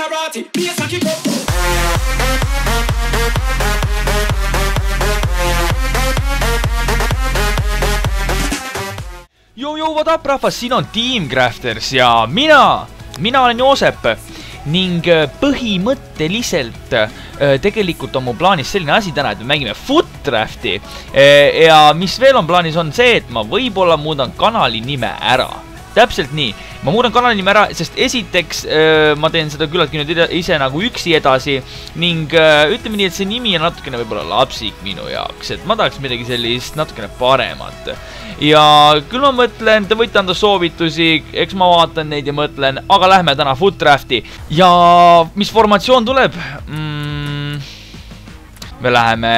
Maserati, piensa que poco. Joo, what up rahvas, siin on Team Crafters ja mina olen Joosep ning põhimõtteliselt tegelikult on mu plaanis selline asi täna, et me mängime Footdrafti ja mis veel on plaanis on see, et ma võib-olla muudan kanali nime ära. Täpselt nii, ma muudan kanali nime ära, sest esiteks ma teen seda küllaltki nüüd ise nagu üksi edasi ning ütleme nii, et see nimi on natukene võib-olla lapsik minu jaoks, et ma tahaks midagi sellist natukene paremat. Ja küll ma mõtlen, te võite anda soovitusi, eks ma vaatan neid ja mõtlen, aga lähme täna Footdrafti. Ja mis formatsioon tuleb? Me läheme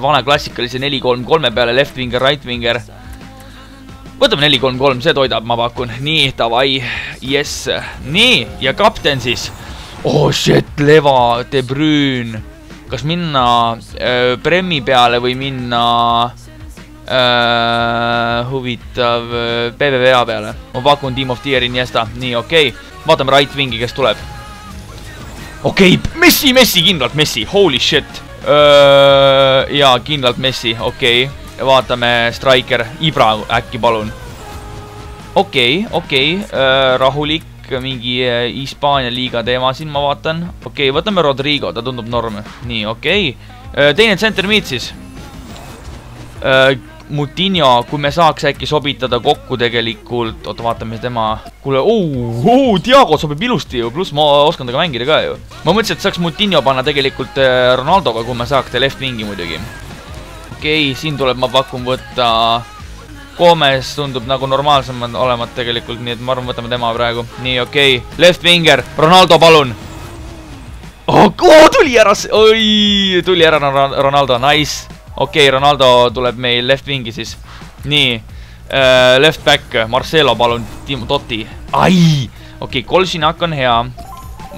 vana klassikalise 4-3-3 peale, left winger, right winger. Võtame 4-3-3, see toidab, ma pakun. Nii, davai, yes. Nii, ja kapten siis. Oh shit, Leva, De Bruyne. Kas minna Premi peale või minna huvitav PVVA peale? Ma pakun Team of the Year Iniesta. Nii, okei. Vaatame right wingi, kes tuleb. Okei, Messi, kindlalt Messi. Holy shit. Ja, kindlalt Messi, okei. Vaatame striker, Ibra äkki palun. Okei, rahulik, mingi Hispaania liiga teema siin ma vaatan. Okei, võtame Rodrigo, ta tundub norm. Nii, okei. Teine center mid siis. Moutinho, kui me saaks äkki sobitada kokku tegelikult. Oota, vaatame tema. Kuule, Thiago sobib ilusti ju, pluss ma oskan temaga mängida ka ju. Ma mõtlesin, et saaks Moutinho panna tegelikult Ronaldoga, kui me saaks ta left wingi muidugi. Okei, siin tuleb ma pakun võtta Gomez, tundub nagu normaalsem olevat tegelikult, nii et ma arvan, võtame tema praegu. Nii, okei, left winger, Ronaldo palun. Tuli ära Ronaldo, nice. Okei, Ronaldo tuleb meil left wingi siis. Nii, left back, Marcelo palun, Timo Totti. Okei, Kolšinak on hea.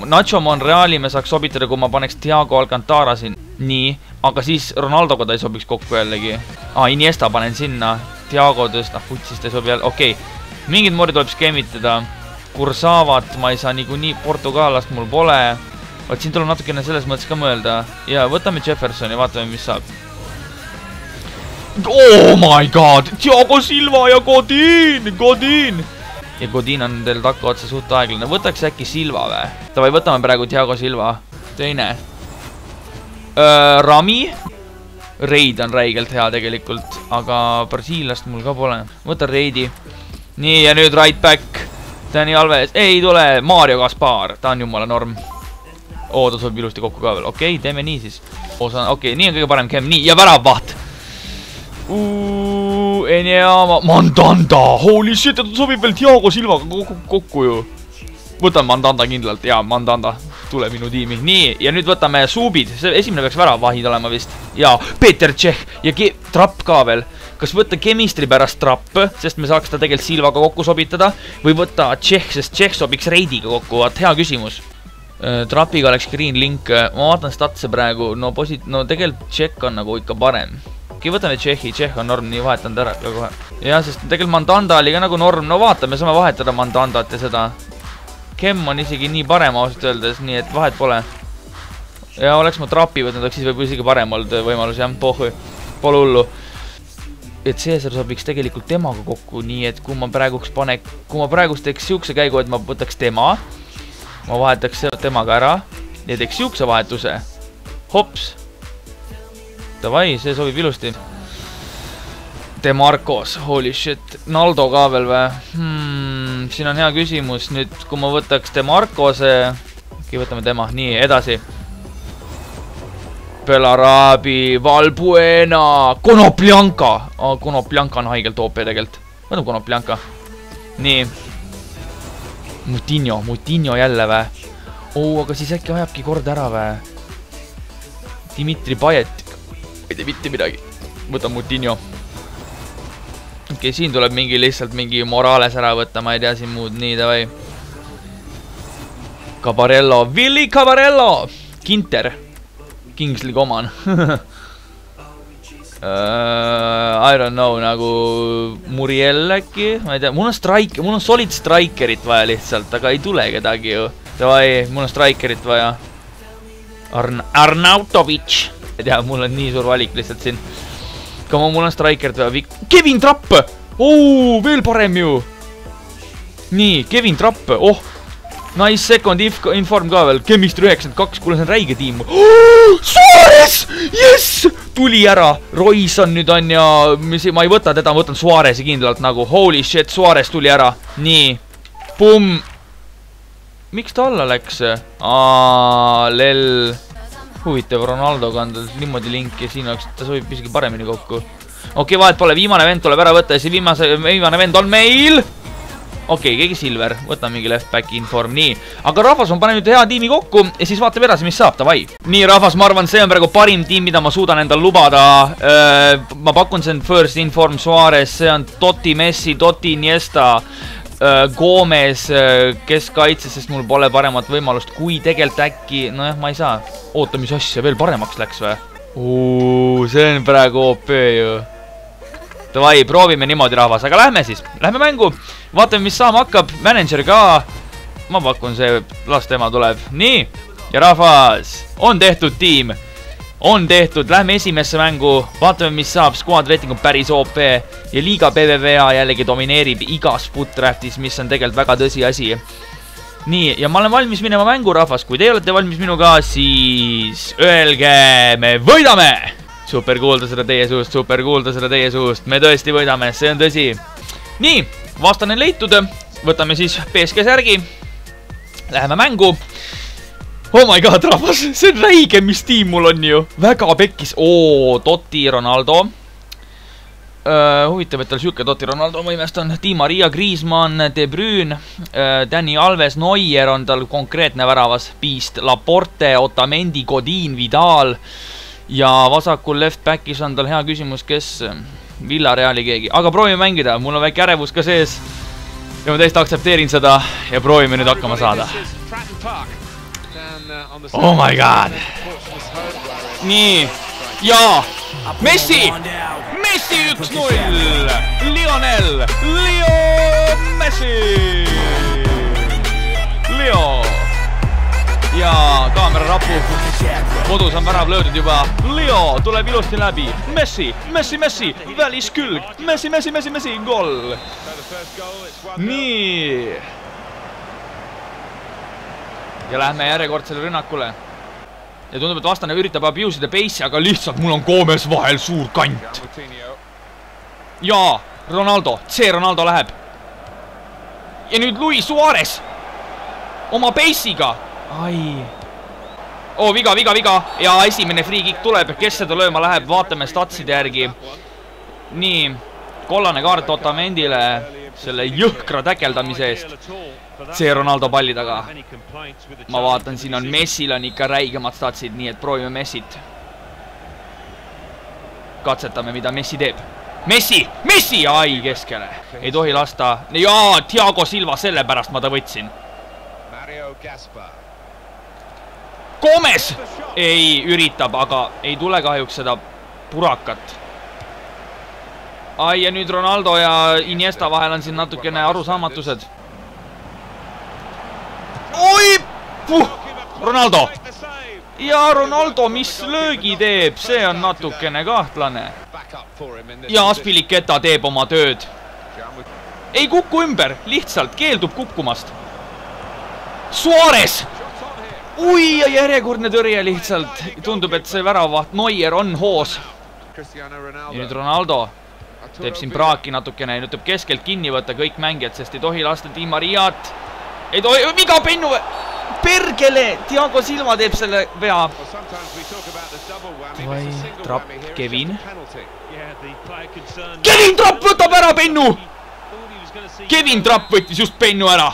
Nacho Monreali me saaks sobitada, kui ma paneks Thiago Alcantara siin. Nii, aga siis Ronaldoga ta ei sobiks kokku jällegi. Iniesta panen sinna. Thiago tõsta, siis ta ei sobi jälle. Okei, mingid moodi tuleb skeemitada. Kursavat ma ei saa nii Portugaalast mul pole. Vaat siin tuleb natukene selles mõttes ka mõelda. Ja võtame Jeffersoni, vaatame mis saab. Oh my god, Thiago Silva ja Godin. Ja Godin on teil takka otsa suht aeglane. Võtaks äkki Silva või? Tavai, võtame praegu Thiago Silva. Teine. Rami. Reid on räigelt hea tegelikult. Aga Brasiilast mul ka pole. Võtan Reidi. Nii, ja nüüd right back. Dani Alves. Ei tule Mario Gaspar. Ta on jumala norm. Ta sobib ilusti kokku ka veel. Okei, teeme nii siis. Okei, nii on kõige parem kem. Nii, ja väravaht. Mandanda, holy shit, ta sobib veel Thiago Silvaga kokku ju. Võtan Mandanda kindlalt, jaa, Mandanda, tule minu tiimi. Nii, ja nüüd võtame suubid, see esimene peaks väravahid olema vist. Jaa, Peeter Tšehh ja Trapp ka veel. Kas võtta chemistry pärast Trapp, sest me saaks ta tegelikult Silvaga kokku sobitada, või võtta Tšehh, sest Tšehh sobiks Reidiga kokku, vaat hea küsimus. Trappiga oleks green link, ma vaatan statse praegu, no tegelikult Tšehh on nagu ikka parem. Okei, võtame Tšehhi, Tšehh on norm, nii vahetan ta ära ka kohe. Jah, sest tegelikult Mandanda oli ka nagu norm, no vaatame, saame vahetada Mandandat ja seda. Kem on isegi nii parem ausalt öeldes, nii et vahet pole. Ja oleks ma Trappi võtnud, siis võib isegi parem olnud võimalus, jah, pole hullu. Et Caesar sobiks tegelikult temaga kokku, nii et kui ma praegust teeks siukse käigu, et ma võtaks tema, ma vahetaks temaga ära ja teeks siukse vahetuse. Hops. Davai, see sobib ilusti. De Marcos, holy shit. Naldo ka veel või? Siin on hea küsimus. Nüüd, kui ma võtaks De Marcose... Okei, võtame tema. Nii, edasi. Belarabi, Valbuena, Konopljanka. Konopljanka on haigelt OP tegelikult. Võtame Konopljanka. Nii. Moutinho jälle või? Aga siis äkki ajabki kord ära või? Dimitri Payet. Ei tee mitte midagi. Võtan Moutinho. Okei, siin tuleb lihtsalt mingi Morales ära võtta, ma ei tea siin muud, nii davai. Cabarello, Willy Cabarello! Kinter. Kingsley Coman. I don't know, nagu Muriel äkki, ma ei tea, mul on solid strikerit vaja lihtsalt, aga ei tule kedagi ju. Davai, mul on strikerit vaja. Arnautovic. Ei tea, mul on nii suur valik lihtsalt siin. Kama, mul on strikerit vaja. Kevin Trapp! Veel parem ju! Nii, Kevin Trapp. Nice second inform ka veel. Chemistry 92, kuule see on räige tiim. Suarez! Yes! Tuli ära. Royce on nüüd on ja... Ma ei võta teda, ma võtan Suarezi kindlalt nagu. Holy shit, Suarez tuli ära. Nii. Pumm. Miks ta alla läks? Lell. Huvitav, Ronaldo kandel niimoodi linki. Siin oleks, ta sobib isegi paremini kokku. Okei, vahet pole, viimane vend tuleb ära võtta ja see viimane vend on meil. Okei, keegi Silver. Võtan mingi left back inform. Nii. Aga rahvas, ma panen nüüd hea tiimi kokku ja siis vaatame edasi, mis saab. Davai. Nii, rahvas, ma arvan, see on praegu parim tiim, mida ma suudan endal lubada. Ma pakun see on first inform Suarez. See on Totti Messi, Totti Iniesta, Gomez keskkaitses, sest mul pole paremat võimalust. Kui tegelikult äkki... Nojah, ma ei saa. Oota, mis asja veel paremaks läks või? See on praegu OP ju. Davai, proovime niimoodi rahvas, aga lähme siis, lähme mängu, vaatame, mis saama hakkab, manager ka, ma pakun see, las tema tuleb, nii, ja rahvas, on tehtud tiim, on tehtud, lähme esimesse mängu, vaatame, mis saab, squad rating on päris OP ja liiga PVVA jällegi domineerib igas footdraftis, mis on tegelikult väga tõsi asi. Nii, ja ma olen valmis minema mängu, rahvas, kui te olete valmis minuga, siis öelge, me võidame! Super kuulda seda teie suust, super kuulda seda teie suust. Me tõesti võidame, see on tõsi. Nii, vastane leitud. Võtame siis PSG särgi. Läheme mängu. Oh my god, rahvas, see on räige, mis tiim mul on ju. Väga pekkis. Totti, Ronaldo. Huvitav, et tal siuke Totti, Ronaldo, ma imestan. Di Maria, Griezmann, De Bruyne, Dani Alves, Neuer on tal konkreetne väravas. Beast, Laporte, Otamendi, Godin, Vidal. Ja vasakul left backis on tal hea küsimus, kes Villareali keegi. Aga proovime mängida, mul on väike ärevus ka sees. Ja ma tõesti aktsepteerin seda ja proovime nüüd hakkama saada. Oh my god. Nii, ja Messi! Messi 1-0! Lionel! Leo Messi! Leo! Ja kaamera rapub. Kodus on värav löödud juba. Leo tuleb ilusti läbi. Messi, Messi, Messi. Väliskülg. Messi, Messi, Messi, Messi. Goal. Nii. Ja lähme järjekordsele rünnakule. Ja tundub, et vastane üritab abuse the base'i, aga lihtsalt mul on Gomez vahel suur kant. Ja, Ronaldo. See Ronaldo läheb. Ja nüüd Luis Suarez. Oma base'iga. Ai. Viga, viga, viga. Ja esimene free kick tuleb. Kes seda lööma läheb? Vaatame statside järgi. Nii. Kollane kaart Otamendile selle jõhkra täkeldamise eest. See Ronaldo palli taga. Ma vaatan, siin on Messil on ikka räigemad statsid, nii et proovime Messit. Katsetame, mida Messi teeb. Messi! Messi! Ai, keskele. Ei tohi lasta. Jaa, Thiago Silva, sellepärast ma ta võtsin. Gomez! Ei, üritab, aga ei tule kahjuks seda purakat. Ai, ja nüüd Ronaldo ja Iniesta vahel on siin natukene arusaamatused. Oi! Ronaldo! Ja Ronaldo, mis löögi teeb? See on natukene kahtlane. Ja Aspiliketa teeb oma tööd. Ei kuku ümber, lihtsalt keeldub kukkumast. Suarez! Ui, ja järjekordne tõrje lihtsalt. Tundub, et see väravaht Neuer on hoos. Ja nüüd Ronaldo teeb siin praaki natukene. Nüüd tuleb keskelt kinni võtta kõik mängijad, sest ei tohi lasta Di Mariat. Ei tohi, viga pennu! Pergele! Thiago Silva teeb selle vea. Trapp, Kevin. Kevin Trapp võtab ära pennu! Kevin Trapp võttis just pennu ära.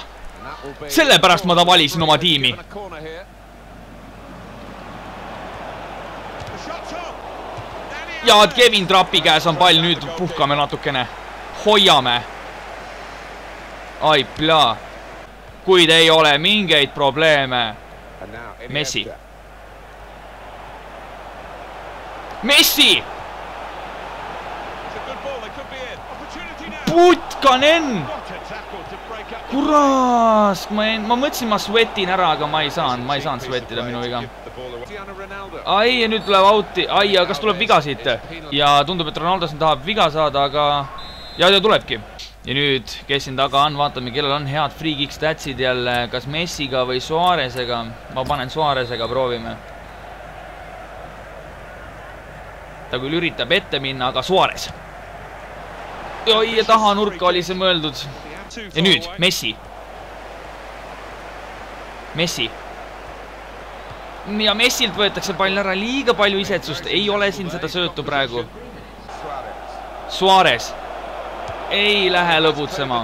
Sellepärast ma ta valisin oma tiimi. Ja Kevin Trappi käes on pall, nüüd puhkame natukene. Hoiame. Ai, plaa. Kuid ei ole mingeid probleeme. Messi. Messi! Putkanen! Kuras! Ma mõtlesin, ma swetin ära, aga ma ei saanud swettida minu viga. Ai, ja nüüd tuleb outi. Ai, ja kas tuleb viga siit? Ja tundub, et Ronaldo siin tahab viga saada, aga... Ja tulebki. Ja nüüd, kes siin taga on, vaatame, kellel on head free kick statsid jälle, kas Messiga või Suarezega. Ma panen Suarezega, proovime. Ta küll üritab ette minna, aga Suarez. Oi, ja taha nurka oli see mõeldud. Ja nüüd, Messi. Messi. Ja Messilt võetakse pall ära, liiga palju isetsust. Ei ole siin seda söötu praegu. Suarez. Ei lähe lõbutsema.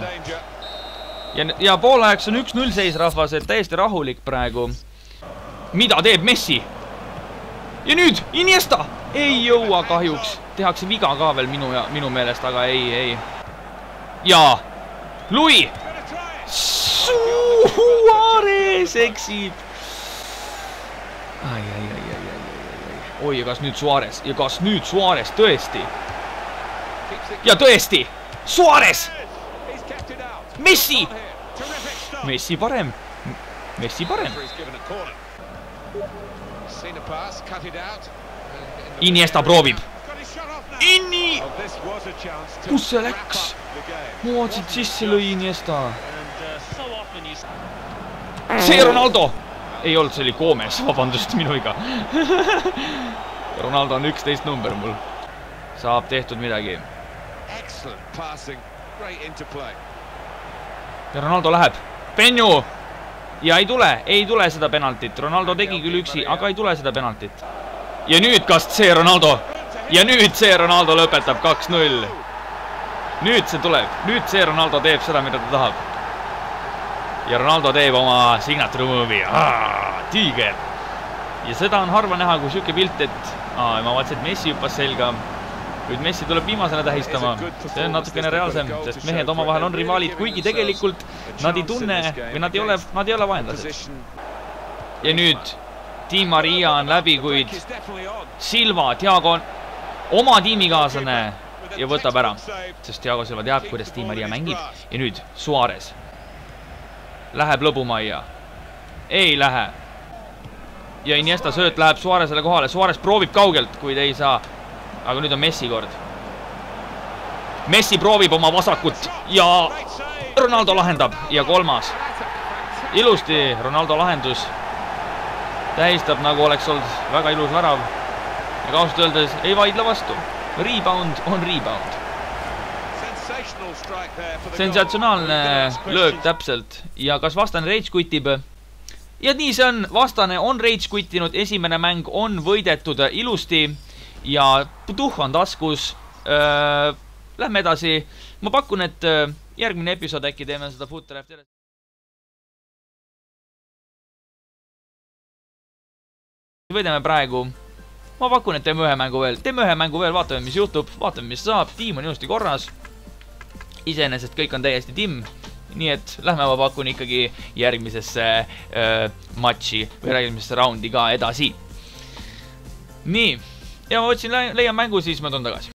Ja poolajaks on 1-0 seis, rahvas, et täiesti rahulik praegu. Mida teeb Messi? Ja nüüd, Iniesta! Ei jõua kahjuks. Tehakse viga ka veel minu meelest, aga ei. Ja Louis! Suarez eksib! Oi, ja kas nüüd Suarez? Ja kas nüüd Suarez? Tõesti? Ja tõesti! Suarez! Messi! Messi parem! Messi parem! Iniesta proovib! Inni! Kus see läks? Mootsid sisse lõi Iniesta. See Ronaldo! Ei olnud, see oli Gomes, vabandust, minu iga. Ronaldo on 11 number mul. Saab tehtud midagi. Ja Ronaldo läheb. Penju! Ja ei tule seda penaltit. Ronaldo tegi küll üksi, aga ei tule seda penaltit. Ja nüüd kas see Ronaldo? Ja nüüd see Ronaldo lõpetab 2-0. Nüüd see tuleb. Nüüd see Ronaldo teeb seda, mida ta tahab. Ja Ronaldo teeb oma signature move'i. Tiiger. Ja seda on harva näha, kui siuke pilt, et ma vaatasin, et Messi hüppas selga. Kuid Messi tuleb viimasena tähistama. See on natukene reaalsem, sest mehed omavahel on rivaalid, kuigi tegelikult nad ei tunne või nad ei ole vaenlased. Ja nüüd Di Maria on läbi, kuid Silva, Thiago on oma tiimikaaslane ja võtab ära, sest Thiago Silva teab, kuidas Di Maria mängib. Ja nüüd Suarez läheb lõbumajja. Ei lähe. Ja Iniesta sööt läheb Suarezele kohale. Suarez proovib kaugelt, kuid ei saa. Aga nüüd on Messi kord. Messi proovib oma vasakut ja Ronaldo lahendab. Ja kolmas. Ilusti Ronaldo lahendus. Tähistab, nagu oleks olnud väga ilus värav. Ja kausalt öeldes ei vaidle vastu. Rebound on rebound. Sensatsionaalne löök täpselt. Ja kas vastane rage quitib? Ja nii see on. Vastane on rage quittinud. Esimene mäng on võidetud ilusti. Ja tuhh on taskus. Lähme edasi. Ma pakun, et järgmine episood äkki teeme seda Footdrafti. Võidame praegu. Ma pakun, et teeme ühe mängu veel. Vaatame, mis juhtub. Vaatame, mis saab. Tiim on ilusti korras. Iseenesest kõik on täiesti timm. Nii et lähme ma pakun ikkagi järgmisesse matši või järgmisesse raundi ka edasi. Nii. Ja ma võtsin leian mängu, siis ma tulen tagasi.